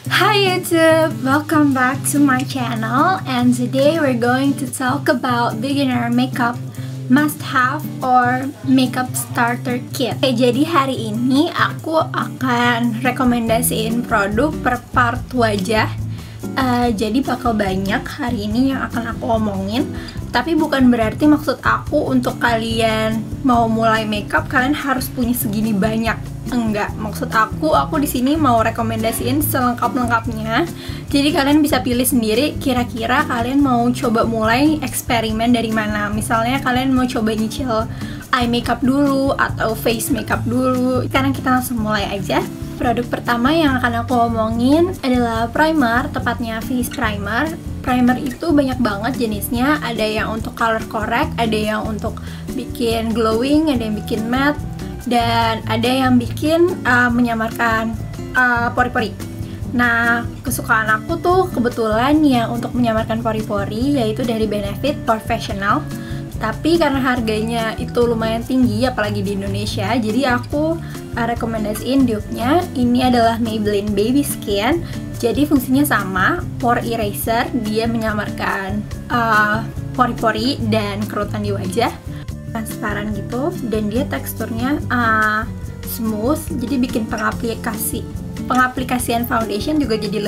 Hi YouTube! Welcome back to my channel, and today we're going to talk about beginner makeup must-have or makeup starter kit. Oke, jadi hari ini aku akan rekomendasiin produk per part wajah. Jadi bakal banyak hari ini yang akan aku omongin. Tapi bukan berarti maksud aku untuk kalian mau mulai makeup kalian harus punya segini banyak. Enggak, maksud aku di sini mau rekomendasiin selengkap-lengkapnya. Jadi kalian bisa pilih sendiri kira-kira kalian mau coba mulai eksperimen dari mana. Misalnya kalian mau coba nyicil eye makeup dulu atau face makeup dulu. Sekarang kita langsung mulai aja. Produk pertama yang akan aku omongin adalah primer, tepatnya face primer. Primer itu banyak banget jenisnya, ada yang untuk color correct, ada yang untuk bikin glowing, ada yang bikin matte, dan ada yang bikin menyamarkan pori-pori. Nah, kesukaan aku tuh kebetulan yang untuk menyamarkan pori-pori yaitu dari Benefit Professional. Tapi karena harganya itu lumayan tinggi, apalagi di Indonesia, jadi aku rekomendasiin dupe-nya. Ini adalah Maybelline Baby Skin. Jadi fungsinya sama, pore eraser, dia menyamarkan pori-pori dan kerutan di wajah, transparan gitu, dan dia teksturnya smooth, jadi bikin pengaplikasian foundation juga jadi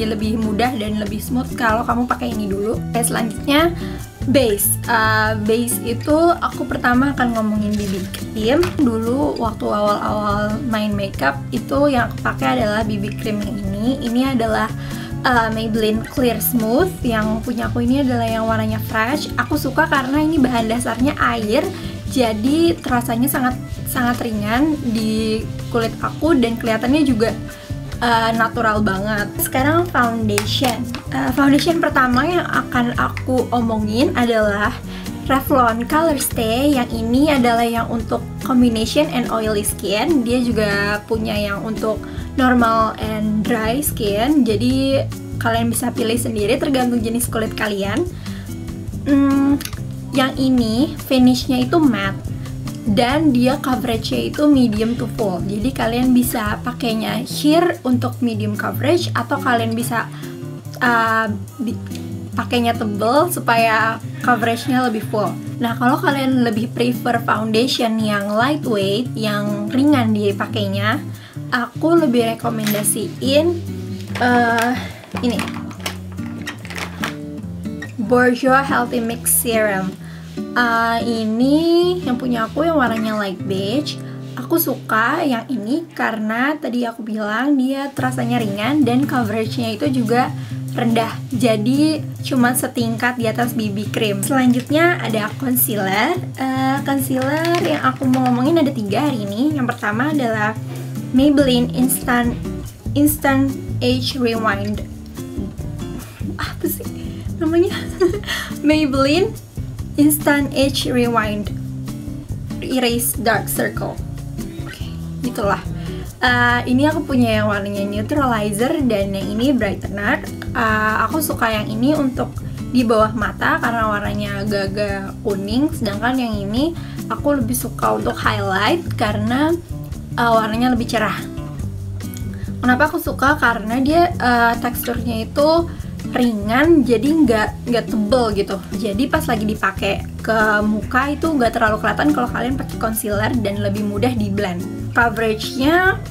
lebih mudah dan lebih smooth kalau kamu pakai ini dulu. Oke, selanjutnya base. Base itu aku pertama akan ngomongin BB cream. Dulu waktu awal-awal main makeup itu yang aku pakai adalah BB cream yang ini. Ini adalah Maybelline Clear Smooth. Yang punya aku ini adalah yang warnanya fresh. Aku suka karena ini bahan dasarnya air, jadi rasanya sangat ringan di kulit aku dan kelihatannya juga natural banget. Sekarang foundation. Foundation pertama yang akan aku omongin adalah Revlon Color Stay. Yang ini adalah yang untuk combination and oily skin. Dia juga punya yang untuk normal and dry skin. Jadi kalian bisa pilih sendiri tergantung jenis kulit kalian. Yang ini finishnya itu matte dan dia coveragenya itu medium to full. Jadi kalian bisa pakainya sheer untuk medium coverage, atau kalian bisa pakainya tebel supaya coveragenya lebih full. Nah, kalau kalian lebih prefer foundation yang lightweight, yang ringan dipakainya, aku lebih rekomendasiin ini Bourjois Healthy Mix Serum. Ini yang punya aku yang warnanya light beige. Aku suka yang ini karena tadi aku bilang dia rasanya ringan dan coveragenya itu juga rendah, jadi cuma setingkat di atas BB cream. Selanjutnya ada concealer. Concealer yang aku mau ngomongin ada 3 hari ini. Yang pertama adalah Maybelline Instant Age Rewind. Apa sih namanya? Maybelline Instant Age Rewind Erase Dark Circle. Oke, gitulah. Ini aku punya yang warnanya neutralizer dan yang ini brightener. Aku suka yang ini untuk di bawah mata karena warnanya agak-agak kuning, sedangkan yang ini aku lebih suka untuk highlight karena warnanya lebih cerah. Kenapa aku suka? Karena dia teksturnya itu ringan, jadi nggak tebel gitu. Jadi pas lagi dipakai ke muka itu nggak terlalu kelihatan kalau kalian pakai concealer dan lebih mudah di blend. Coveragenya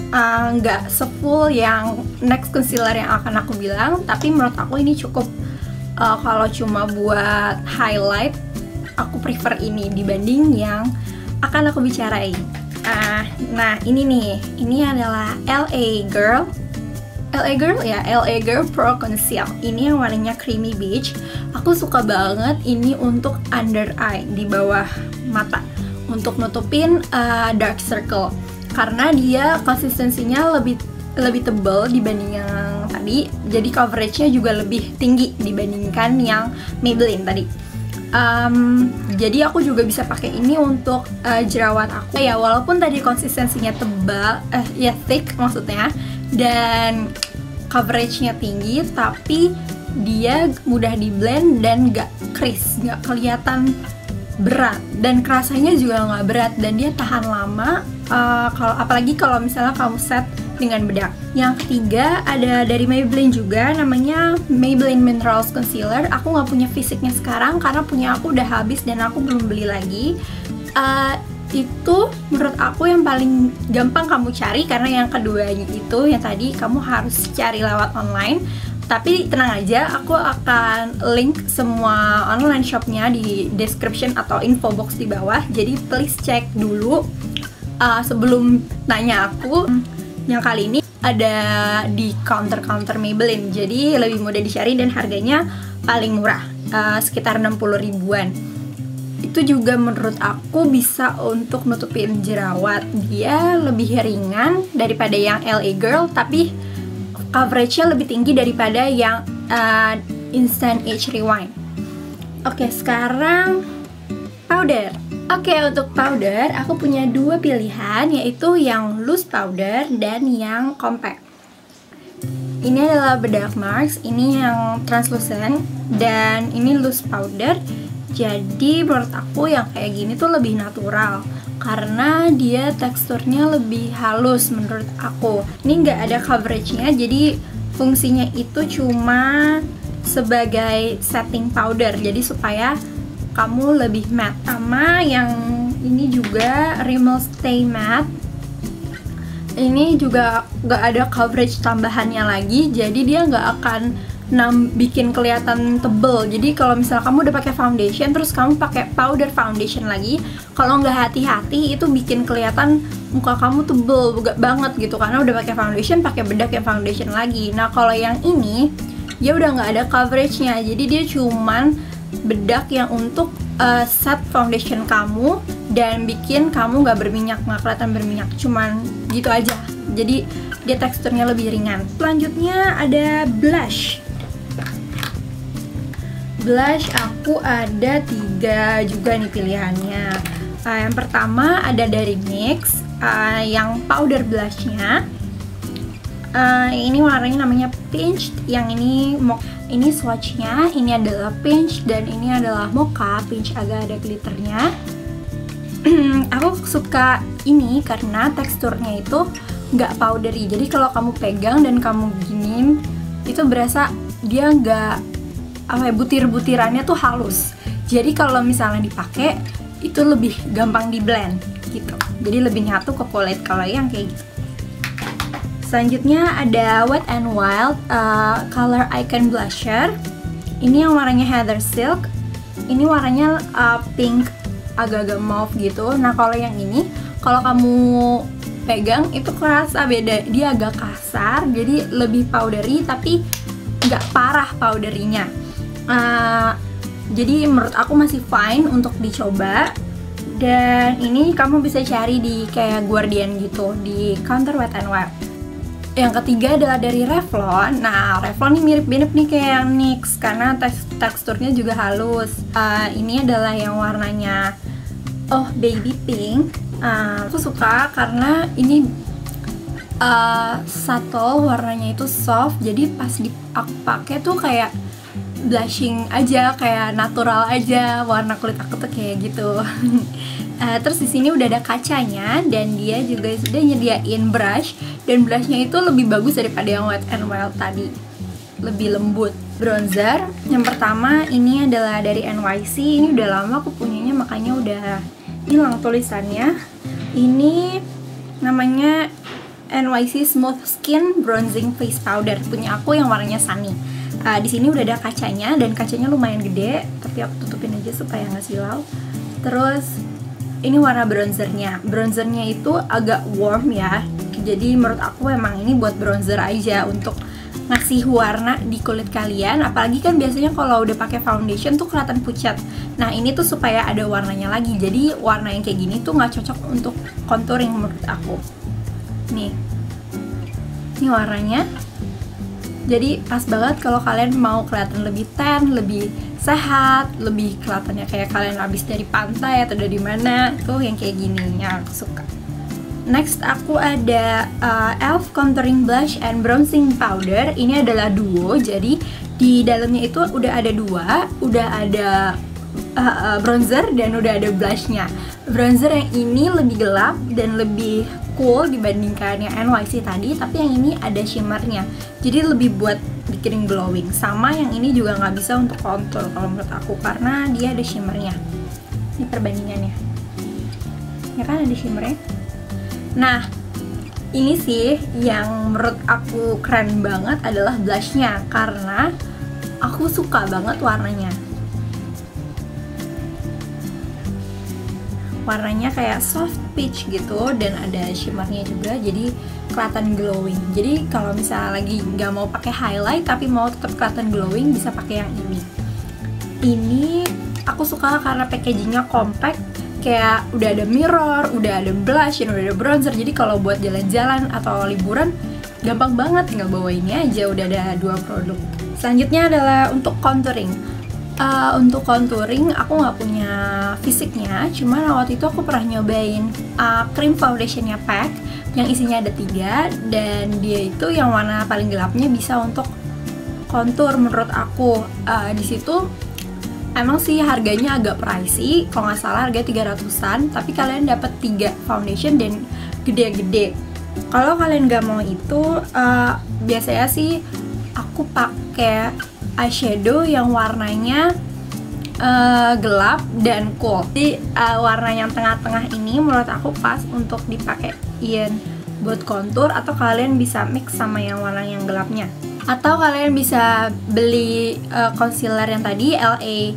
nggak sefull yang next concealer yang akan aku bilang, tapi menurut aku ini cukup. Kalau cuma buat highlight, aku prefer ini dibanding yang akan aku bicarain. Nah ini nih, ini adalah LA Girl Pro Conceal. Ini yang warnanya creamy beige. Aku suka banget ini untuk under eye, di bawah mata, untuk nutupin dark circle, karena dia konsistensinya lebih tebal dibanding yang tadi. Jadi coveragenya juga lebih tinggi dibandingkan yang Maybelline tadi. Jadi aku juga bisa pakai ini untuk jerawat aku. Ya walaupun tadi konsistensinya tebal, thick maksudnya, dan coveragenya tinggi, tapi dia mudah di blend dan gak crease, gak kelihatan berat, dan kerasanya juga nggak berat, dan dia tahan lama. Apalagi kalau misalnya kamu set dengan bedak. Yang ketiga ada dari Maybelline juga, namanya Maybelline Minerals Concealer. Aku nggak punya fisiknya sekarang karena punya aku udah habis dan aku belum beli lagi. Itu menurut aku yang paling gampang kamu cari, karena yang keduanya itu yang tadi kamu harus cari lewat online. Tapi tenang aja, aku akan link semua online shopnya di description atau info box di bawah. Jadi please cek dulu sebelum nanya aku. Yang kali ini ada di counter-counter Maybelline, jadi lebih mudah dicari dan harganya paling murah, sekitar 60 ribuan. Itu juga menurut aku bisa untuk nutupin jerawat. Dia lebih ringan daripada yang LA Girl, tapi coveragenya lebih tinggi daripada yang Instant Age Rewind. Oke, sekarang powder. Oke, untuk powder aku punya dua pilihan, yaitu yang loose powder dan yang compact. Ini adalah bedak Marks, ini yang translucent, dan ini loose powder. Jadi menurut aku yang kayak gini tuh lebih natural, karena dia teksturnya lebih halus menurut aku. Ini nggak ada coveragenya, jadi fungsinya itu cuma sebagai setting powder, jadi supaya kamu lebih matte. Sama yang ini juga Rimmel Stay Matte, ini juga nggak ada coverage tambahannya lagi, jadi dia nggak akan bikin kelihatan tebel. Jadi kalau misalnya kamu udah pakai foundation terus kamu pakai powder foundation lagi, kalau nggak hati-hati itu bikin kelihatan muka kamu tebel banget gitu, karena udah pakai foundation, pakai bedak yang foundation lagi. Nah kalau yang ini dia udah nggak ada coveragenya, jadi dia cuman bedak yang untuk set foundation kamu dan bikin kamu nggak berminyak, nggak kelihatan berminyak, cuman gitu aja. Jadi dia teksturnya lebih ringan. Selanjutnya ada blush. Blush aku ada 3 juga nih pilihannya. Yang pertama ada dari NYX, yang powder blushnya. Ini warnanya namanya Peach, yang ini swatchnya, ini adalah Peach dan ini adalah Mocha. Peach agak ada glitternya. Aku suka ini karena teksturnya itu nggak powdery, jadi kalau kamu pegang dan kamu giniin itu berasa dia nggak butir-butirannya tuh halus. Jadi kalau misalnya dipakai itu lebih gampang di blend gitu, jadi lebih nyatu ke kulit kalau yang kayak gitu. Selanjutnya ada Wet n Wild Color Icon Blusher. Ini yang warnanya Heather Silk. Ini warnanya pink agak-agak mauve gitu. Nah kalau yang ini, kalau kamu pegang itu kerasa beda, dia agak kasar, jadi lebih powdery tapi nggak parah powderinya. Jadi menurut aku masih fine untuk dicoba. Dan ini kamu bisa cari di kayak Guardian gitu, di counter Wet n Wild. Yang ketiga adalah dari Revlon. Nah Revlon ini mirip-mirip nih kayak yang NYX karena teksturnya juga halus. Ini adalah yang warnanya baby pink. Aku suka karena ini subtle, warnanya itu soft, jadi pas aku pakai tuh kayak blushing aja, kayak natural aja, warna kulit aku tuh kayak gitu. Terus di sini udah ada kacanya dan dia juga sudah nyediain brush, dan brushnya itu lebih bagus daripada yang Wet n Wild tadi, lebih lembut. Bronzer yang pertama ini adalah dari NYC. Ini udah lama aku punyanya makanya udah hilang tulisannya. Ini namanya NYC Smooth Skin Bronzing Face Powder, punya aku yang warnanya Sunny. Di sini udah ada kacanya dan kacanya lumayan gede, tapi aku tutupin aja supaya nggak silau. Terus ini warna bronzernya. Bronzernya itu agak warm ya, jadi menurut aku emang ini buat bronzer aja, untuk ngasih warna di kulit kalian. Apalagi kan biasanya kalau udah pakai foundation tuh kelihatan pucat. Nah ini tuh supaya ada warnanya lagi, jadi warna yang kayak gini tuh nggak cocok untuk contouring menurut aku. Nih, ini warnanya. Jadi pas banget kalau kalian mau kelihatan lebih tan, lebih sehat, lebih kelihatannya kayak kalian habis dari pantai atau dari mana, tuh yang kayak gini yang aku suka. Next aku ada e.l.f. Contouring Blush and Bronzing Powder. Ini adalah duo, jadi di dalamnya itu udah ada dua, udah ada bronzer dan udah ada blushnya. Bronzer yang ini lebih gelap dan lebih cool dibandingkan yang NYC tadi, tapi yang ini ada shimmernya, jadi lebih buat bikin glowing. Sama yang ini juga nggak bisa untuk contour kalau menurut aku, karena dia ada shimmernya. Ini perbandingannya, ya kan ada shimmernya. Nah, ini sih yang menurut aku keren banget adalah blushnya, karena aku suka banget warnanya. Warnanya kayak soft peach gitu dan ada shimmernya juga, jadi kelihatan glowing. Jadi kalau misalnya lagi nggak mau pakai highlight tapi mau tetap kelihatan glowing, bisa pakai yang ini. Ini aku suka karena packagingnya compact, kayak udah ada mirror, udah ada blush, dan udah ada bronzer. Jadi kalau buat jalan-jalan atau liburan gampang banget, tinggal bawa ini aja, udah ada 2 produk. Selanjutnya adalah untuk contouring. Untuk contouring aku nggak punya fisiknya, cuman waktu itu aku pernah nyobain cream foundationnya PAC yang isinya ada 3, dan dia itu yang warna paling gelapnya bisa untuk contour menurut aku. Di situ emang sih harganya agak pricey, kalau nggak salah harga 300-an, tapi kalian dapat 3 foundation dan gede-gede. Kalau kalian nggak mau itu, biasanya sih aku pakai eyeshadow yang warnanya gelap dan cool. Jadi warna yang tengah-tengah ini menurut aku pas untuk dipakein buat contour, atau kalian bisa mix sama yang warna yang gelapnya. Atau kalian bisa beli concealer yang tadi LA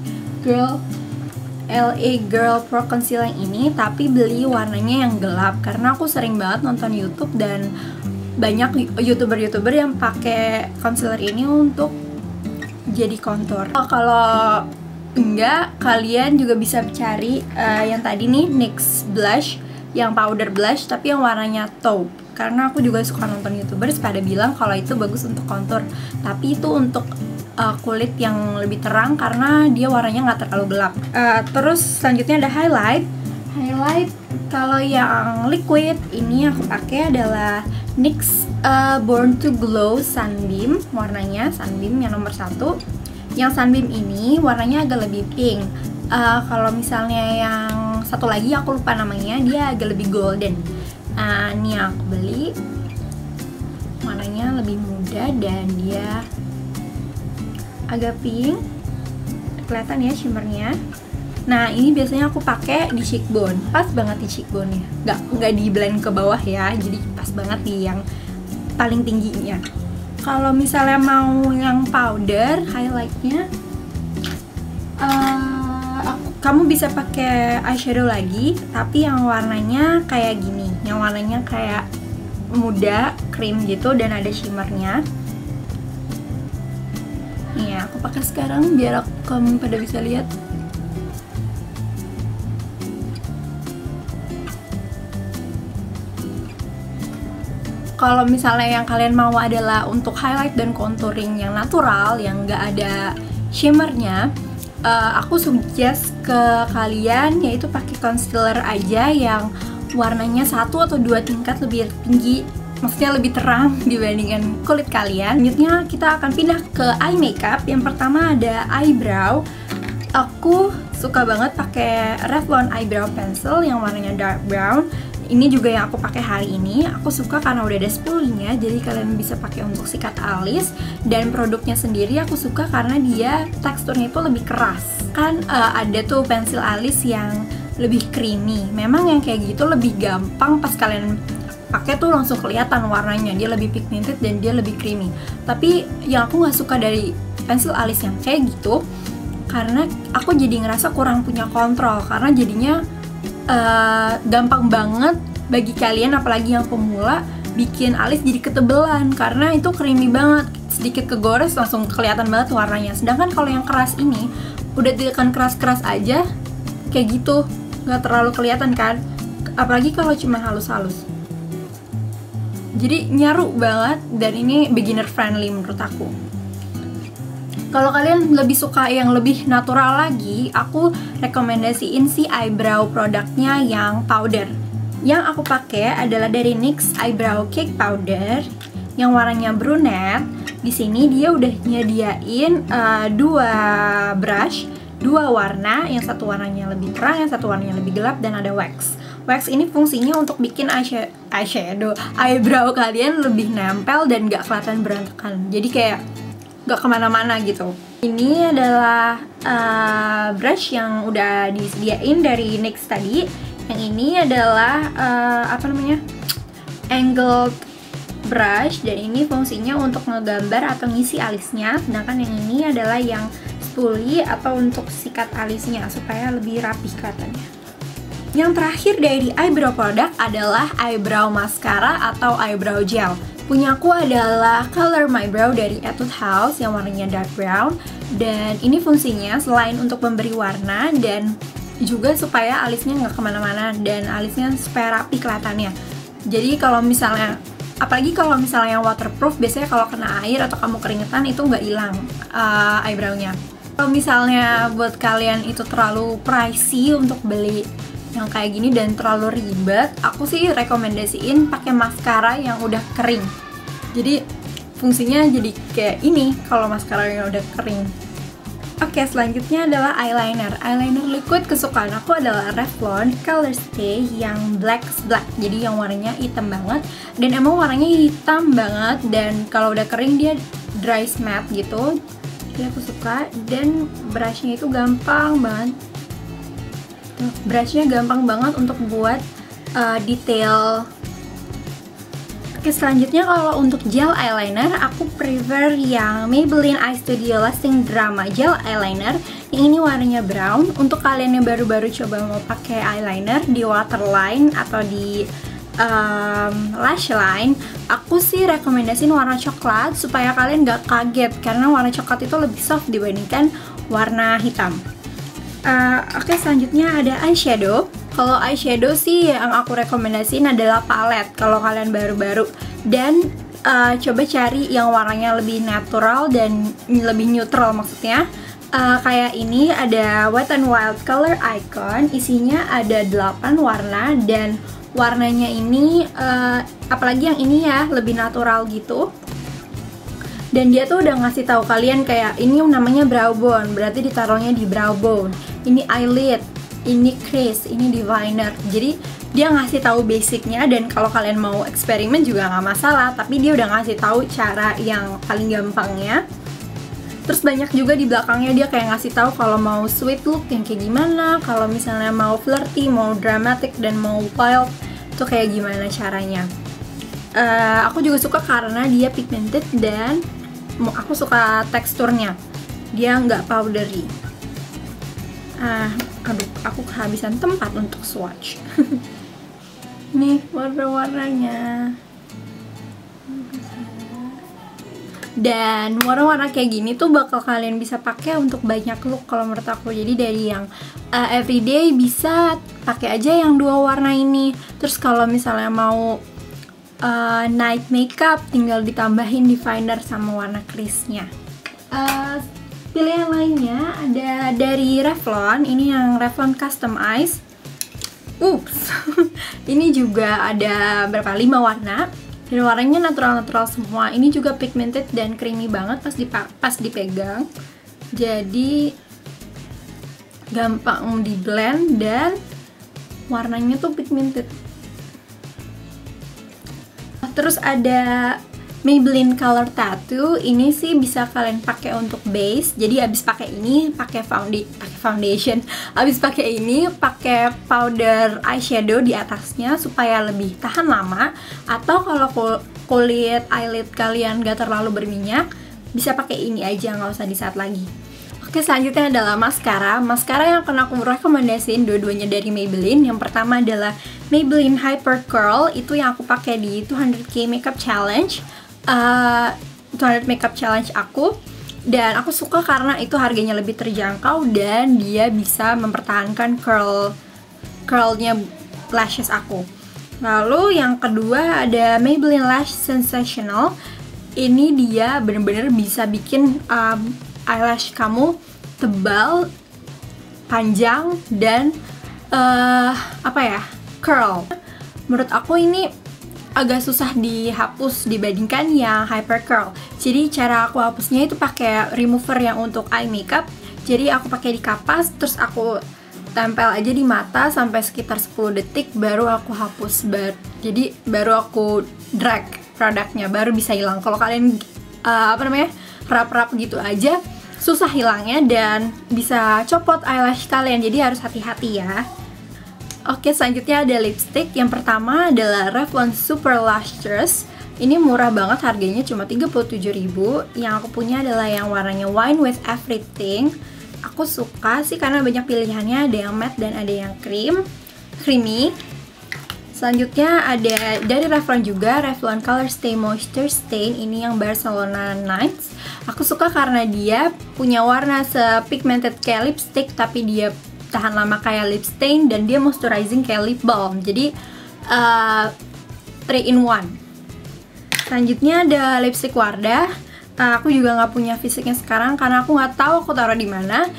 Girl Pro Concealer yang ini, tapi beli warnanya yang gelap, karena aku sering banget nonton YouTube dan banyak youtuber yang pakai concealer ini untuk jadi contour. Kalau enggak, kalian juga bisa cari yang tadi nih, NYX blush yang powder blush tapi yang warnanya taupe, karena aku juga suka nonton youtubers pada bilang kalau itu bagus untuk contour, tapi itu untuk kulit yang lebih terang karena dia warnanya nggak terlalu gelap. Terus selanjutnya ada highlight. Kalau yang liquid ini aku pakai adalah NYX Born to Glow Sunbeam, warnanya Sunbeam yang nomor 1. Yang Sunbeam ini warnanya agak lebih pink. Kalau misalnya yang satu lagi aku lupa namanya, dia agak lebih golden. Ini yang aku beli, warnanya lebih muda dan dia agak pink, kelihatan ya shimmernya. Nah, ini biasanya aku pakai di cheekbone, pas banget di cheekbone-nya, nggak di blend ke bawah ya, jadi pas banget di yang paling tingginya. Kalau misalnya mau yang powder highlightnya, kamu bisa pakai eyeshadow lagi, tapi yang warnanya kayak gini, yang warnanya kayak muda, cream gitu, dan ada shimmernya. Nih, aku pakai sekarang biar kamu pada bisa lihat. Kalau misalnya yang kalian mau adalah untuk highlight dan contouring yang natural, yang nggak ada shimmernya, aku suggest ke kalian yaitu pakai concealer aja yang warnanya 1 atau 2 tingkat lebih tinggi, maksudnya lebih terang dibandingkan kulit kalian. Selanjutnya kita akan pindah ke eye makeup. Yang pertama ada eyebrow. Aku suka banget pakai Revlon eyebrow pencil yang warnanya dark brown. Ini juga yang aku pakai hari ini. Aku suka karena udah ada spoolie-nya, jadi kalian bisa pakai untuk sikat alis. Dan produknya sendiri aku suka karena dia teksturnya itu lebih keras. Kan ada tuh pensil alis yang lebih creamy. Memang yang kayak gitu lebih gampang pas kalian pakai tuh langsung kelihatan warnanya, dia lebih pigmented dan dia lebih creamy. Tapi yang aku nggak suka dari pensil alis yang kayak gitu, karena aku jadi ngerasa kurang punya kontrol, karena jadinya gampang banget bagi kalian, apalagi yang pemula, bikin alis jadi ketebelan karena itu creamy banget, sedikit kegores langsung kelihatan banget warnanya. Sedangkan kalau yang keras ini udah tekan keras-keras aja kayak gitu, nggak terlalu kelihatan kan, apalagi kalau cuma halus-halus. Jadi nyaru banget, dan ini beginner friendly menurut aku. Kalau kalian lebih suka yang lebih natural lagi, aku rekomendasiin si eyebrow produknya yang powder. Yang aku pakai adalah dari NYX Eyebrow Cake Powder yang warnanya brunette. Di sini dia udah nyediain 2 brush dua warna, yang satu warnanya lebih terang, yang satu warnanya lebih gelap, dan ada wax. Wax ini fungsinya untuk bikin eyeshadow, eyebrow kalian lebih nempel dan gak kelihatan berantakan. Jadi kayak gak kemana-mana gitu. Ini adalah brush yang udah disediain dari NYX tadi. Yang ini adalah angled brush, dan ini fungsinya untuk ngegambar atau ngisi alisnya. Sedangkan yang ini adalah yang spoolie atau untuk sikat alisnya supaya lebih rapi kelihatannya. Yang terakhir dari eyebrow product adalah eyebrow mascara atau eyebrow gel. Punyaku adalah Color My Brow dari Etude House yang warnanya dark brown, dan ini fungsinya selain untuk memberi warna dan juga supaya alisnya nggak kemana-mana dan alisnya supaya rapi kelihatannya. Jadi kalau misalnya, apalagi kalau misalnya yang waterproof, biasanya kalau kena air atau kamu keringetan itu nggak hilang eyebrownya. Kalau misalnya buat kalian itu terlalu pricey untuk beli yang kayak gini dan terlalu ribet, aku sih rekomendasiin pakai maskara yang udah kering. Jadi fungsinya jadi kayak ini kalau maskara yang udah kering. Oke, selanjutnya adalah eyeliner. Eyeliner liquid kesukaan aku adalah Revlon Colorstay yang Black. Jadi yang warnanya hitam banget, dan emang warnanya hitam banget, dan kalau udah kering dia dry matte gitu. Jadi aku suka, dan brushnya itu gampang banget. Brushnya gampang banget untuk buat detail. Oke, selanjutnya kalau untuk gel eyeliner, aku prefer yang Maybelline Eye Studio Lasting Drama Gel Eyeliner. Yang ini warnanya brown. Untuk kalian yang baru-baru coba mau pakai eyeliner di waterline atau di lash line, aku sih rekomendasiin warna coklat supaya kalian gak kaget, karena warna coklat itu lebih soft dibandingkan warna hitam. Oke, selanjutnya ada eyeshadow. Kalau eyeshadow sih yang aku rekomendasiin adalah palette kalau kalian baru-baru, dan coba cari yang warnanya lebih natural dan lebih neutral, maksudnya kayak ini ada Wet n Wild Color Icon, isinya ada 8 warna, dan warnanya ini apalagi yang ini ya lebih natural gitu. Dan dia tuh udah ngasih tahu kalian kayak ini namanya brow bone, berarti ditaruhnya di brow bone. Ini eyelid, ini crease, ini diviner. Jadi dia ngasih tahu basicnya, dan kalau kalian mau eksperimen juga nggak masalah. Tapi dia udah ngasih tahu cara yang paling gampangnya. Terus banyak juga di belakangnya dia kayak ngasih tahu kalau mau sweet look yang kayak gimana, kalau misalnya mau flirty, mau dramatic, dan mau wild tuh kayak gimana caranya. Aku juga suka karena dia pigmented, dan aku suka teksturnya, dia nggak powdery. Aduh, aku kehabisan tempat untuk swatch. Nih warna-warnanya. Dan warna-warna kayak gini tuh bakal kalian bisa pakai untuk banyak look kalau menurut aku. Jadi dari yang everyday bisa pakai aja yang 2 warna ini. Terus kalau misalnya mau night makeup, tinggal ditambahin diviner sama warna crease-nya. Pilihan lainnya ada dari Revlon, ini yang Revlon Custom Eyes. Ini juga ada berapa? 5 warna, dan warnanya natural-natural semua. Ini juga pigmented dan creamy banget pas dipegang. Jadi gampang di blend, dan warnanya tuh pigmented. Terus ada Maybelline Color Tattoo. Ini sih bisa kalian pakai untuk base. Jadi abis pakai ini pakai foundation. Abis pakai ini pakai powder eyeshadow di atasnya supaya lebih tahan lama. Atau kalau kulit eyelid kalian gak terlalu berminyak, bisa pakai ini aja, nggak usah di-set lagi. Oke, selanjutnya adalah maskara. Maskara yang akan aku rekomendasiin dua-duanya dari Maybelline. Yang pertama adalah Maybelline Hyper Curl. Itu yang aku pakai di 200k Makeup Challenge. 200 Makeup Challenge aku. Dan aku suka karena itu harganya lebih terjangkau dan dia bisa mempertahankan curlnya lashes aku. Lalu yang kedua ada Maybelline Lash Sensational. Ini dia bener-bener bisa bikin eyelash kamu tebal, panjang, dan curl. Menurut aku ini agak susah dihapus dibandingkan yang hyper curl. Jadi cara aku hapusnya itu pakai remover yang untuk eye makeup. Jadi aku pakai di kapas, terus aku tempel aja di mata sampai sekitar 10 detik, baru aku hapus. Jadi baru aku drag produknya, baru bisa hilang. Kalau kalian rap-rap gitu aja, susah hilangnya dan bisa copot eyelash kalian, jadi harus hati-hati ya. Oke, selanjutnya ada lipstick. Yang pertama adalah Revlon Super Luscious. Ini murah banget, harganya cuma 37.000. Yang aku punya adalah yang warnanya Wine with Everything. Aku suka sih karena banyak pilihannya, ada yang matte dan ada yang creamy. Selanjutnya ada dari Revlon juga, Revlon Color Stay Moisture Stain. Ini yang Barcelona Nights. Aku suka karena dia punya warna sepigmented kayak lipstick, tapi dia tahan lama kayak lip stain, dan dia moisturizing kayak lip balm. Jadi 3 in 1. Selanjutnya ada lipstick Wardah. Aku juga nggak punya fisiknya sekarang karena aku nggak tahu aku taruh di mana.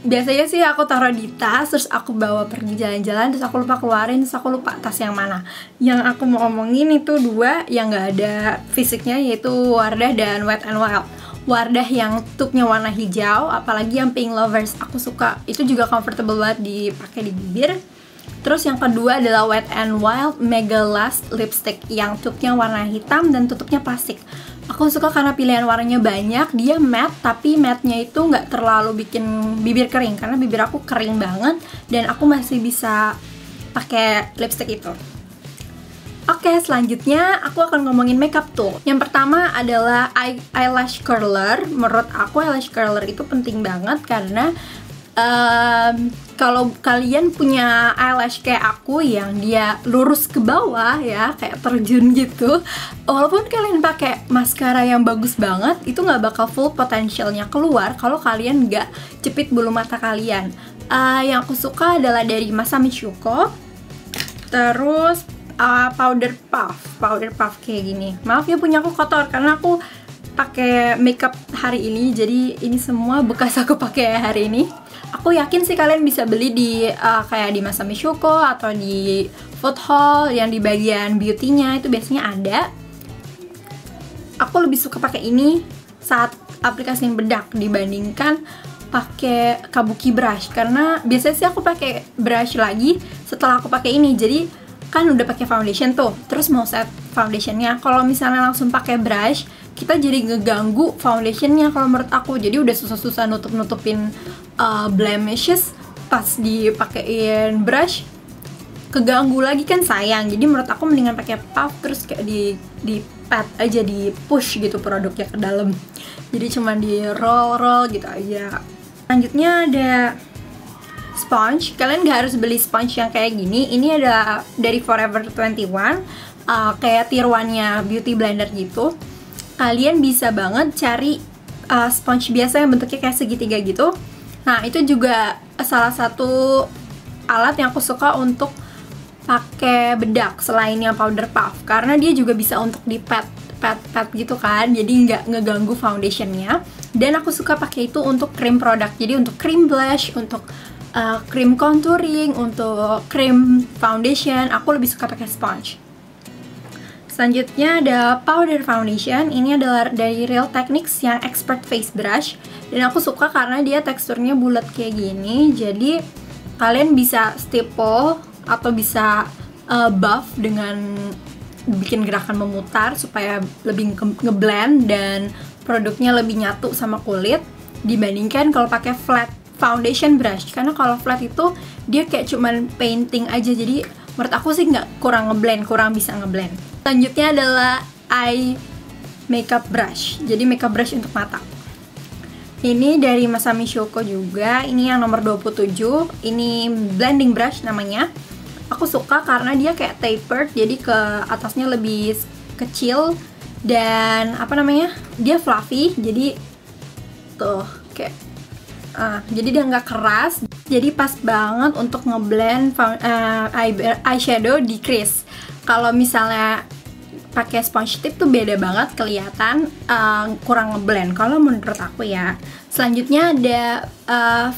Biasanya sih aku taruh di tas, terus aku bawa pergi jalan-jalan, terus aku lupa keluarin, terus aku lupa tas yang mana. Yang aku mau ngomongin itu 2 yang nggak ada fisiknya, yaitu Wardah dan Wet n Wild. Wardah yang tube-nya warna hijau, apalagi yang Pink Lovers, aku suka. Itu juga comfortable banget dipakai di bibir. Terus yang kedua adalah Wet n Wild Mega Last Lipstick yang tube-nya warna hitam dan tutupnya plastik. Aku suka karena pilihan warnanya banyak, dia matte, tapi matte-nya itu nggak terlalu bikin bibir kering, karena bibir aku kering banget dan aku masih bisa pakai lipstick itu. Oke, selanjutnya aku akan ngomongin makeup tool. Yang pertama adalah eyelash curler. Menurut aku eyelash curler itu penting banget karena kalau kalian punya eyelash kayak aku yang dia lurus ke bawah ya, kayak terjun gitu, walaupun kalian pakai maskara yang bagus banget, itu nggak bakal full potensialnya keluar kalau kalian nggak jepit bulu mata kalian. Yang aku suka adalah dari Masami Shuko. Terus powder puff kayak gini. Maaf ya, punya aku kotor karena aku pakai makeup hari ini, jadi ini semua bekas aku pakai hari ini. Aku yakin sih kalian bisa beli di kayak di Masami Shuko atau di Food Hall yang di bagian beauty-nya itu biasanya ada. Aku lebih suka pakai ini saat aplikasiin bedak dibandingkan pakai kabuki brush, karena biasanya sih aku pakai brush lagi setelah aku pakai ini. Jadi kan udah pakai foundation tuh, terus mau set foundationnya. Kalau misalnya langsung pakai brush, kita jadi ngeganggu foundationnya kalau menurut aku. Jadi udah susah-susah nutupin blemishes, pas dipakein brush keganggu lagi kan sayang. Jadi menurut aku mendingan pakai puff, terus kayak di pat aja, di push gitu produknya ke dalam. Jadi cuma di roll gitu aja. Selanjutnya ada sponge. Kalian gak harus beli sponge yang kayak gini. Ini ada dari Forever 21, kayak tiruannya Beauty Blender gitu. Kalian bisa banget cari sponge biasa yang bentuknya kayak segitiga gitu. Nah, itu juga salah satu alat yang aku suka untuk pakai bedak selain yang powder puff, karena dia juga bisa untuk di pat gitu kan, jadi nggak ngeganggu foundationnya. Dan aku suka pakai itu untuk cream produk, jadi untuk cream blush, untuk cream contouring, untuk cream foundation, aku lebih suka pakai sponge. Selanjutnya ada powder foundation. Ini adalah dari Real Techniques yang Expert Face Brush, dan aku suka karena dia teksturnya bulat kayak gini. Jadi kalian bisa stipple atau bisa buff dengan bikin gerakan memutar supaya lebih ngeblend dan produknya lebih nyatu sama kulit dibandingkan kalau pakai flat foundation brush. Karena kalau flat itu dia kayak cuman painting aja, jadi menurut aku sih kurang bisa ngeblend. Selanjutnya adalah eye makeup brush, jadi makeup brush untuk mata. Ini dari Masami Shuko juga, ini yang nomor 27. Ini blending brush namanya. Aku suka karena dia kayak tapered, jadi ke atasnya lebih kecil dan dia fluffy, jadi tuh kayak jadi dia nggak keras, jadi pas banget untuk ngeblend eyeshadow di crease. Kalau misalnya pakai sponge tip tuh beda banget, kelihatan kurang ngeblend kalau menurut aku ya. Selanjutnya ada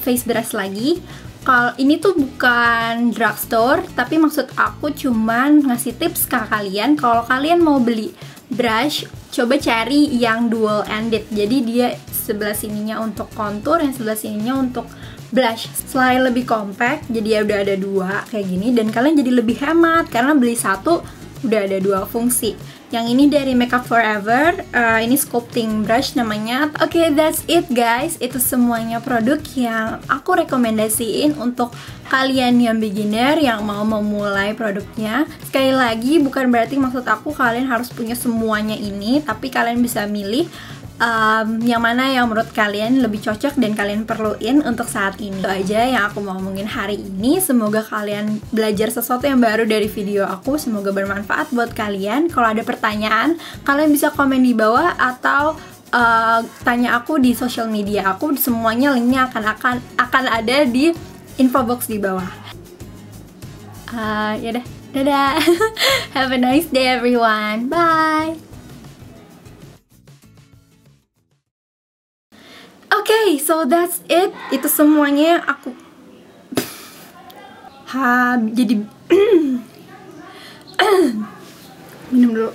face brush lagi. Kalau ini tuh bukan drugstore, tapi maksud aku cuman ngasih tips ke kalian. Kalau kalian mau beli brush, coba cari yang dual ended, jadi dia sebelah sininya untuk contour, yang sebelah sininya untuk blush. Selain lebih compact, jadi ya udah ada dua kayak gini, dan kalian jadi lebih hemat karena beli satu udah ada dua fungsi. Yang ini dari Makeup Forever, ini sculpting brush namanya. Oke, that's it guys. Itu semuanya produk yang aku rekomendasiin untuk kalian yang beginner, yang mau memulai produknya. Sekali lagi, bukan berarti maksud aku kalian harus punya semuanya ini, tapi kalian bisa milih yang mana yang menurut kalian lebih cocok dan kalian perluin untuk saat ini. Itu aja yang aku mau ngomongin hari ini. Semoga kalian belajar sesuatu yang baru dari video aku. Semoga bermanfaat buat kalian. Kalau ada pertanyaan, kalian bisa komen di bawah atau tanya aku di social media aku. Semuanya linknya akan ada di info box di bawah. Yaudah, dadah. Have a nice day everyone. Bye. Okay, so that's it. Itu semuanya aku jadi minum dulu.